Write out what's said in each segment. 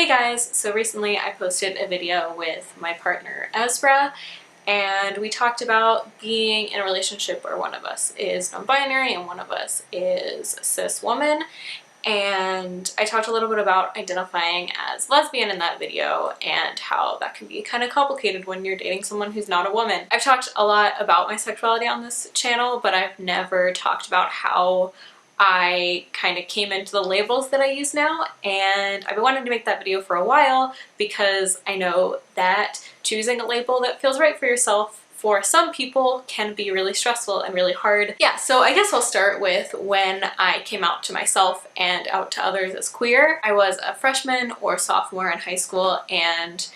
Hey guys, so recently I posted a video with my partner Ezra and we talked about being in a relationship where one of us is non-binary and one of us is a cis woman, and I talked a little bit about identifying as lesbian in that video and how that can be kind of complicated when you're dating someone who's not a woman. I've talked a lot about my sexuality on this channel, but I've never talked about how I kind of came into the labels that I use now, and I've been wanting to make that video for a while because I know that choosing a label that feels right for yourself for some people can be really stressful and really hard. Yeah, so I guess I'll start with when I came out to myself and out to others as queer. I was a freshman or sophomore in high school, and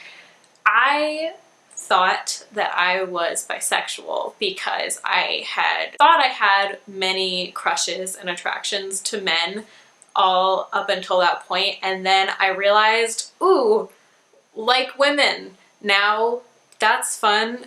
I thought that I was bisexual because I had thought I had many crushes and attractions to men all up until that point, and then I realized, ooh, like women, now that's fun.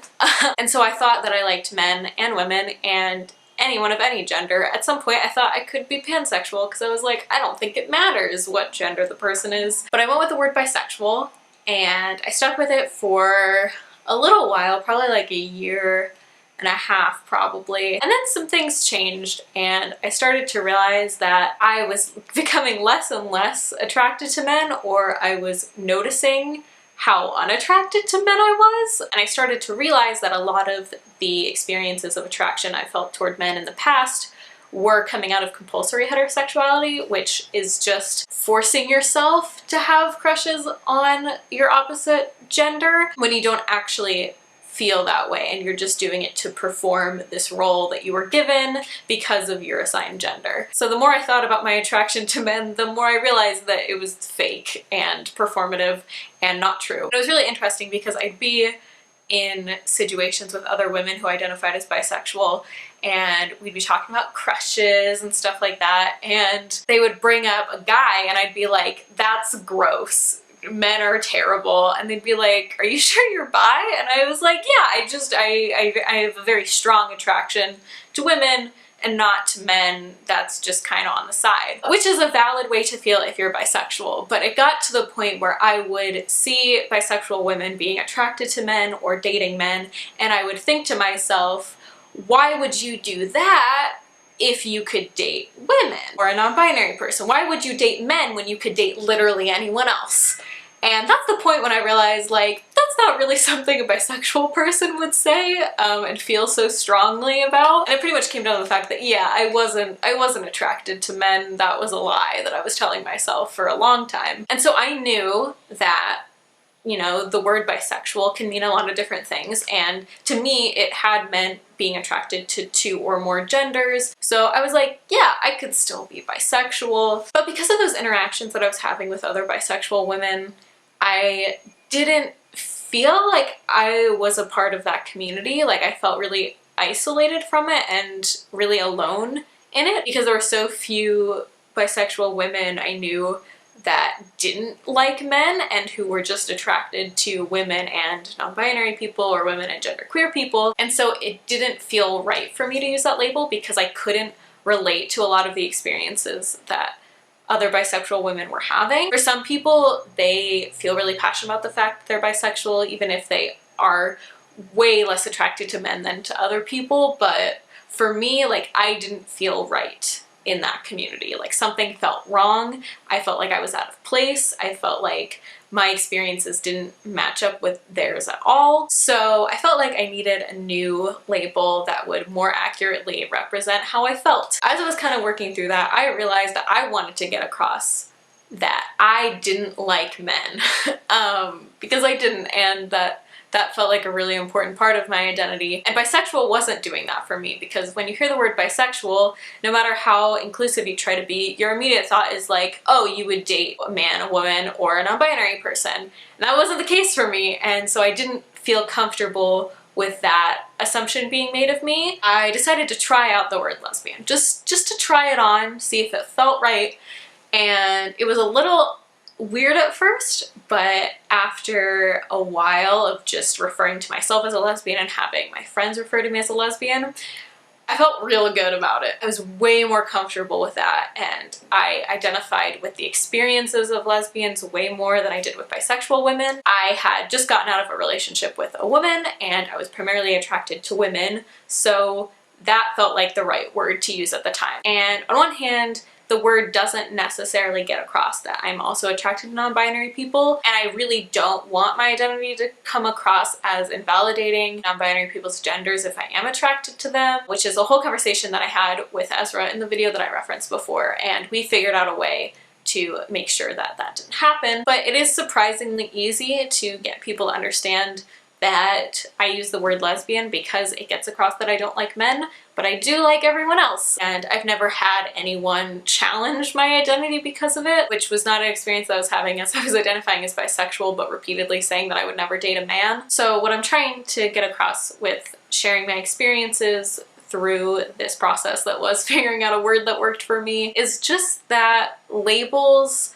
And so I thought that I liked men and women and anyone of any gender. At some point I thought I could be pansexual because I was like, I don't think it matters what gender the person is. But I went with the word bisexual and I stuck with it for a little while, probably like a year and a half probably. And then some things changed and I started to realize that I was becoming less and less attracted to men, or I was noticing how unattracted to men I was. And I started to realize that a lot of the experiences of attraction I felt toward men in the past were coming out of compulsory heterosexuality, which is just forcing yourself to have crushes on your opposite gender when you don't actually feel that way and you're just doing it to perform this role that you were given because of your assigned gender. So the more I thought about my attraction to men, the more I realized that it was fake and performative and not true. It was really interesting because I'd be in situations with other women who identified as bisexual and we'd be talking about crushes and stuff like that, and they would bring up a guy and I'd be like, that's gross, men are terrible, and they'd be like, are you sure you're bi? And I was like, yeah, I have a very strong attraction to women and not to men. That's just kind of on the side, which is a valid way to feel if you're bisexual. But it got to the point where I would see bisexual women being attracted to men or dating men, and I would think to myself, why would you do that if you could date women? Or a non-binary person, why would you date men when you could date literally anyone else? And that's the point when I realized, like, that's not really something a bisexual person would say and feel so strongly about. And it pretty much came down to the fact that, yeah, I wasn't attracted to men. That was a lie that I was telling myself for a long time. And so I knew that, you know, the word bisexual can mean a lot of different things, and to me it had meant being attracted to two or more genders. So I was like, yeah, I could still be bisexual. But because of those interactions that I was having with other bisexual women, I didn't feel like I was a part of that community. Like, I felt really isolated from it and really alone in it because there were so few bisexual women I knew that didn't like men and who were just attracted to women and non-binary people or women and genderqueer people. And so it didn't feel right for me to use that label because I couldn't relate to a lot of the experiences that other bisexual women were having. For some people, they feel really passionate about the fact that they're bisexual, even if they are way less attracted to men than to other people. But for me, like, I didn't feel right in that community. Like, something felt wrong. I felt like I was out of place. I felt like my experiences didn't match up with theirs at all. So I felt like I needed a new label that would more accurately represent how I felt. As I was kind of working through that, I realized that I wanted to get across that I didn't like men because I didn't, and that felt like a really important part of my identity. And bisexual wasn't doing that for me, because when you hear the word bisexual, no matter how inclusive you try to be, your immediate thought is like, oh, you would date a man, a woman, or a non-binary person. And that wasn't the case for me, and so I didn't feel comfortable with that assumption being made of me. I decided to try out the word lesbian, just to try it on, see if it felt right. And it was a little weird at first, but after a while of just referring to myself as a lesbian and having my friends refer to me as a lesbian, I felt real good about it. I was way more comfortable with that, and I identified with the experiences of lesbians way more than I did with bisexual women. I had just gotten out of a relationship with a woman, and I was primarily attracted to women, so that felt like the right word to use at the time. And on one hand, the word doesn't necessarily get across that I'm also attracted to non-binary people, and I really don't want my identity to come across as invalidating non-binary people's genders if I am attracted to them, which is a whole conversation that I had with Ezra in the video that I referenced before, and we figured out a way to make sure that that didn't happen. But it is surprisingly easy to get people to understand that I use the word lesbian because it gets across that I don't like men, but I do like everyone else. And I've never had anyone challenge my identity because of it, which was not an experience that I was having as I was identifying as bisexual, but repeatedly saying that I would never date a man. So what I'm trying to get across with sharing my experiences through this process that was figuring out a word that worked for me is just that labels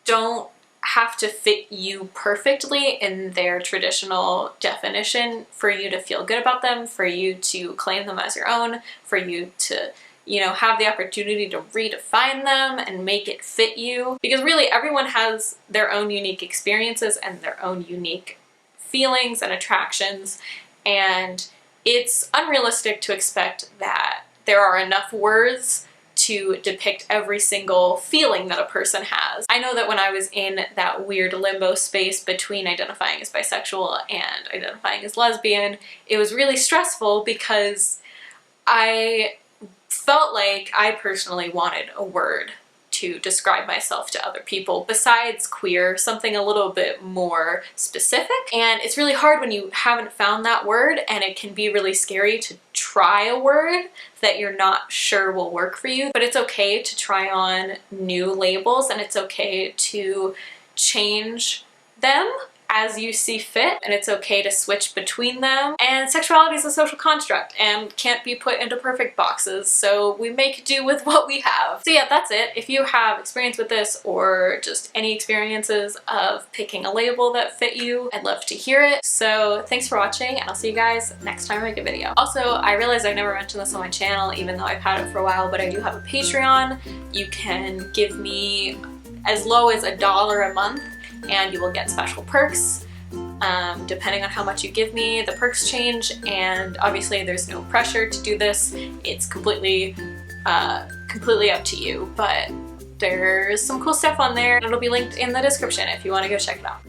don't have to fit you perfectly in their traditional definition for you to feel good about them, for you to claim them as your own, for you to, you know, have the opportunity to redefine them and make it fit you. Because really everyone has their own unique experiences and their own unique feelings and attractions, and it's unrealistic to expect that there are enough words to depict every single feeling that a person has. I know that when I was in that weird limbo space between identifying as bisexual and identifying as lesbian, it was really stressful because I felt like I personally wanted a word to describe myself to other people besides queer, something a little bit more specific. And it's really hard when you haven't found that word, and it can be really scary to try a word that you're not sure will work for you. But it's okay to try on new labels, and it's okay to change them as you see fit, and it's okay to switch between them. And sexuality is a social construct and can't be put into perfect boxes, so we make do with what we have. So yeah, that's it. If you have experience with this or just any experiences of picking a label that fit you, I'd love to hear it. So thanks for watching, and I'll see you guys next time I make a video. Also, I realized I never mentioned this on my channel, even though I've had it for a while, but I do have a Patreon. You can give me as low as $1 a month, and you will get special perks. Depending on how much you give me, the perks change, and obviously there's no pressure to do this. It's completely up to you, but there's some cool stuff on there. It'll be linked in the description if you want to go check it out.